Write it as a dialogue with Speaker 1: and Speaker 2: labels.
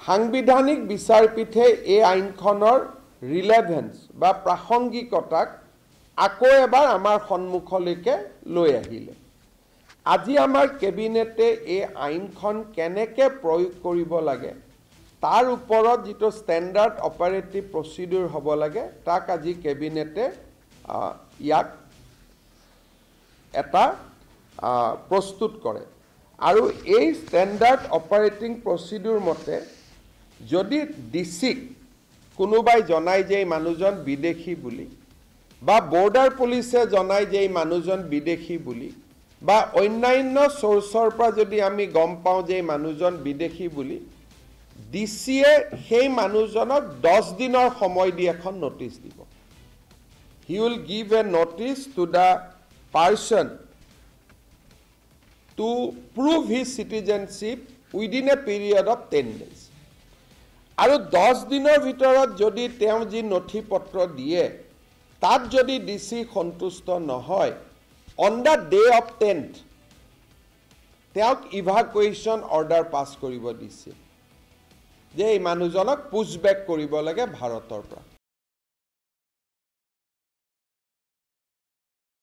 Speaker 1: সাংবিধানিক বিচাৰপীঠে এই আইনখনৰ ৰিলেভেন্স বা প্ৰাসংগিকতাক আকৌ এবাৰ আমাৰ সন্মুখলৈকে লৈ আহিলে আজি আমাৰ কেবিনেটে এই আইনখন কেনেকৈ প্ৰয়োগ কৰিব লাগে তাৰ ওপৰত যেটো ষ্টেণ্ডাৰ্ড অপাৰেটিভ প্ৰচিডিউৰ হ'ব লাগে তাক আজি কেবিনেটে ইয়াক এটা প্ৰস্তুত কৰে আৰু এই ষ্টেণ্ডাৰ্ড অপাৰেটিং প্ৰচিডিউৰ মতে যদি ডিসিক কোনোবাই জনাই যে মানুহজন বিদেশী বুলি বা বৰ্ডাৰ পুলিচে জনাই যে মানুহজন বিদেশী বুলি বা অন্যান্য সোৰ্সৰ পৰা যদি আমি গম পাওঁ যে মানুহজন বিদেশী বুলি ডিসিয়ে সেই মানুহজনক 10 দিনৰ সময় দি এখন নোটিস দিব he will give a notice to the person to prove his citizenship within a period of 10 days আৰু 10 দিনৰ ভিতৰত যদি তেওঁ যি নথিপত্ৰ দিয়ে তাত যদি ডিসি সন্তুষ্ট নহয় on the day of 10th তেওঁক ইভাকুৱেশ্যন অৰ্ডাৰ পাছ কৰিব দিছে যে এই মানুহজনক পুছবেক কৰিব লাগে ভাৰতৰ পৰা